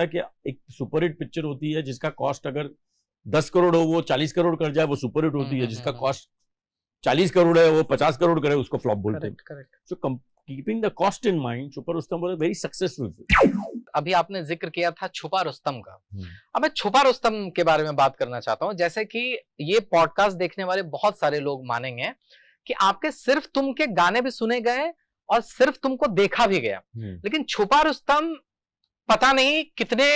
कि एक superhit picture होती है जिसका कॉस्ट अगर 10 करोड़ हो वो 40 करोड़ कर जाए वो सुपरहिट होती है, जिसका कॉस्ट 40 करोड़ है वो 50 करोड़ करे उसको फ्लॉप बोलते हैं। Correct. So keeping the cost in mind, super Rustam was a very successful film. अभी आपने जिक्र किया था छुपा रुस्तम का। अब मैं छुपा रुस्तम के बारे में बात करना चाहता हूं। जैसे कि ये पॉडकास्ट देखने वाले बहुत सारे लोग मानेंगे कि आपके सिर्फ तुम के गाने भी सुने गए और सिर्फ तुमको देखा भी गया, लेकिन छुपा रुस्तम पता नहीं कितने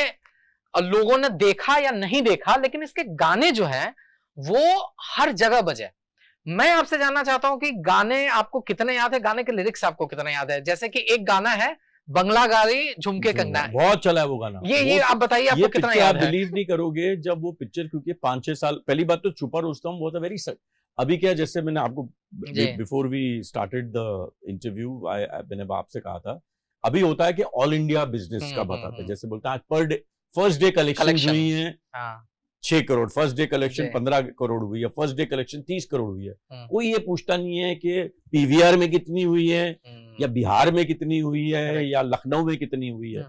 लोगों ने देखा या नहीं देखा, लेकिन इसके गाने जो हैं वो हर जगह बजे। मैं आपसे जानना चाहता हूं कि गाने आपको कितने याद है, गाने के लिरिक्स आपको कितने याद है? जैसे कि एक गाना है बंगला गाड़ी झुमके कंगना, बहुत चला है वो गाना। ये आप बताइए आपको कितना याद है? आप बिलीव नहीं करोगे, जब वो पिक्चर, क्योंकि 5-6 साल पहली बात तो छुपा रुस्तम वो था वेरी, अभी क्या, जैसे मैंने आपको before we started the interview मैंने आपसे कहा था, अभी होता है कि ऑल इंडिया बिजनेस का बताते हैं, जैसे बोलते हैं per day first day collection हुई है 6 crore, first day collection 15 crore हुई है, फर्स्ट डे कलेक्शन 30 करोड़ हुई है। कोई ये पूछता नहीं है कि पीवीआर में कितनी हुई है या बिहार में कितनी हुई है या लखनऊ में कितनी हुई है।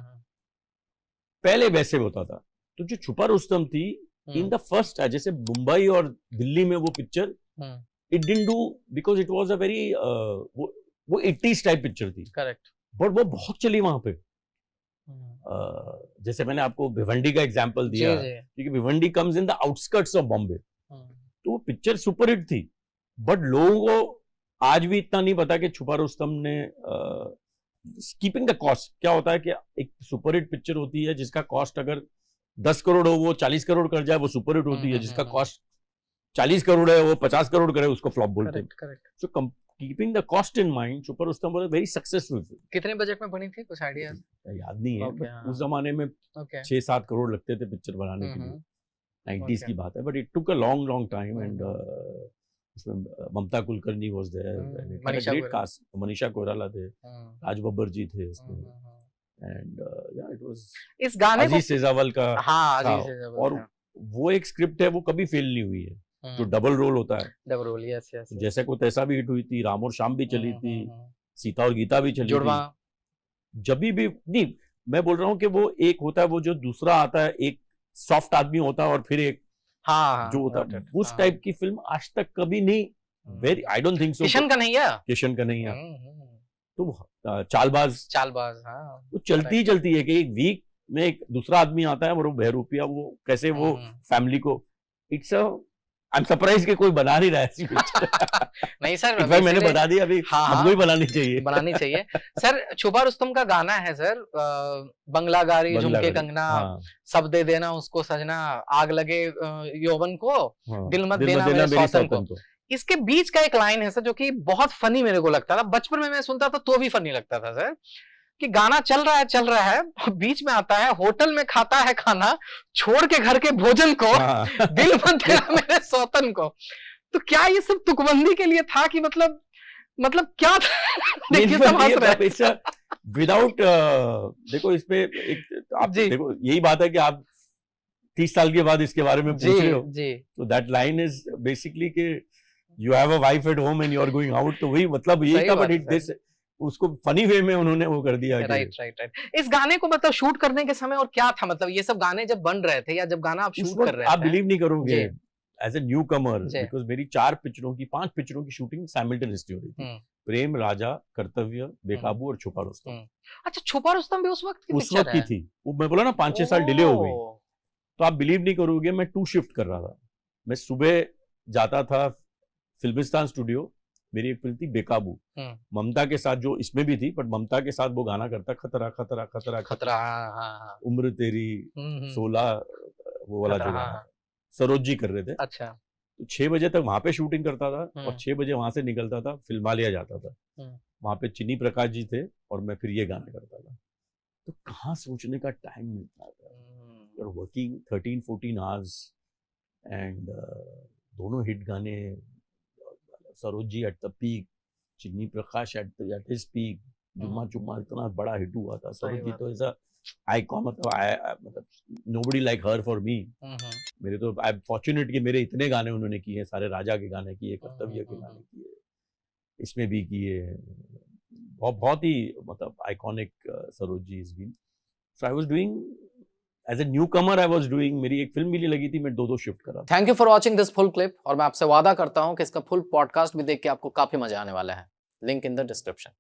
पहले वैसे होता था। तो जो छुपा रुस्तम थी इन द फर्स्ट, जैसे मुंबई और दिल्ली में वो picture it didn't do because it was a very वो 80s टाइप पिक्चर थी। करेक्ट। बट वो बहुत चली वहां पे। जैसे मैंने आपको भिवंडी का एग्जांपल दिया, क्योंकि Bhiwandi comes in the outskirts of Bombay, तो वो पिक्चर सुपरहिट थी। बट लोगों को आज भी इतना नहीं पता कि छुपा रुस्तम ने कीपिंग द कॉस्ट, क्या होता है कि एक सुपरहिट पिक्चर होती है जिसका कॉस्ट अगर 10 करोड़ हो वो 40 करोड़ कर जाए वो सुपरहिट होती है, जिसका कॉस्ट 40 करोड़ है वो 50 करोड़ करे उसको फ्लॉप बोलते हैं। So keeping the cost in mind, Chhupa Rustam was a very successful film. कितने बजट में बनी थी, कुछ आइडिया याद नहीं है, बट उस जमाने में 6-7 करोड़ लगते थे पिक्चर बनाने के लिए, 90s की बात है। But it took a long time and उसमें Mamta Kulkarni was there, great cast, Manisha Koirala थे, राज बब्बर जी थे इसमें, एंड या इट वाज इस गाने अजीज सेजावल का। अजीज सेजावल, और वो एक स्क्रिप्ट है वो कभी फेल नहीं हुई है, जो डबल रोल होता है। Double role, yes. जैसे को तैसा भी हिट हुई थी, राम और श्याम भी चली थी, सीता और गीता भी चली थी। जब भी नहीं, मैं बोल रहा हूँ कि वो एक होता है, वो जो दूसरा आता है, एक सॉफ्ट आदमी होता है और फिर एक जो होता है, उस टाइप की फिल्म आज तक कभी नहीं, very I don't think so. Kishan का नहीं है तो चालबाज वो चलती है कि एक वीक में एक दूसरा आदमी आता है और वो बहरूपिया, वो कैसे वो फैमिली को, इट्स आई एम सरप्राइज कि कोई बना नहीं रहा है ऐसी पिक्चर। नहीं सर, मैंने बता दिया, अभी हमको ही बनानी चाहिए सर। छुपा रुस्तम का गाना है सर, बंगला गाड़ी झुमके कंगना, सब दे देना उसको सजना, आग लगे यौवन को, दिल मत देना मेरे सौतन को। इसके बीच का एक लाइन है सर जो कि बहुत फनी मेरे को लगता था, बचपन में मैं सुनता था तो भी फनी लगता था सर, कि गाना चल रहा है, बीच में आता है होटल में खाता है खाना, छोड़ के घर के भोजन को, दिल मत देना मेरे सौतन को। तो क्या ये सब तुकबंदी के लिए था कि मतलब क्या था? विदाउट देखो इसमें आप देखो, यही बात है कि आप 30 साल के बाद इसके बारे में पूछ रहे हो, तो दैट लाइन इज बेसिकली कि you have a wife at home and you are going out, तो वही मतलब यही था। बट इट दिस उसको फनी वे में उन्होंने वो कर दिया। राइट। इस गाने को मतलब शूट करने के समय और क्या था, मतलब ये सब गाने जब बन रहे थे या जब गाना आप शूट कर रहे थे? आप बिलीव नहीं करोगे, as a newcomer, because मेरी 5 पिक्चरों की शूटिंग साइमल्टेनियसली हो रही थी। प्रेम, राजा, कर्तव्य, बेकाबू और छुपा रुस्तम। अच्छा, छुपा रुस्तम भी उस वक्त की थी। वो मैं बोला ना 5-6 साल डिले हो गई। तो आप बिलीव नहीं करोगे, मैं 2 शिफ्ट कर रहा था। मैं सुबह जाता था फिल्मिस्तान स्टूडियो, मेरी एक फिल्म थी बेकाबू, ममता के साथ, जो इसमें भी थी, बट ममता के साथ वो गाना करता, खतरा खतरा खतरा खतरा, उम्र तेरी 16, वो वाला जो गाना सरोज जी कर रहे थे। अच्छा। तो 6 बजे तक वहां पे शूटिंग करता था और 6 बजे वहां से निकलता था, फिल्मालिया जाता था। वहां पे चिनी प्रकाश जी थे और मैं फिर ये गाने करता था। तो कहाँ सोचने का टाइम मिलता था, वर्किंग 13-14 आवर्स एंड दोनों हिट गाने, Saroj ji at the peak, चिन्नी प्रकाश एट हिज पीक, जुम्मा चुम्मा इतना बड़ा हिट हुआ था। सरोज जी तो ऐसा आइकॉन, मतलब nobody like her for me. मेरे तो आई एम फॉर्चुनेट कि मेरे इतने गाने उन्होंने किए हैं, सारे राजा के गाने किए, कर्तव्य के गाने किए, इसमें भी किए, बहुत ही मतलब iconic Saroj ji is been. So I was doing as a newcomer I was doing, मेरी एक फिल्म भी नहीं लगी थी, मैं 2 शिफ्ट कर रहा था। Thank you for watching this full clip, और मैं आपसे वादा करता हूं कि इसका फुल पॉडकास्ट भी देख के आपको काफी मजा आने वाला है। Link in the description.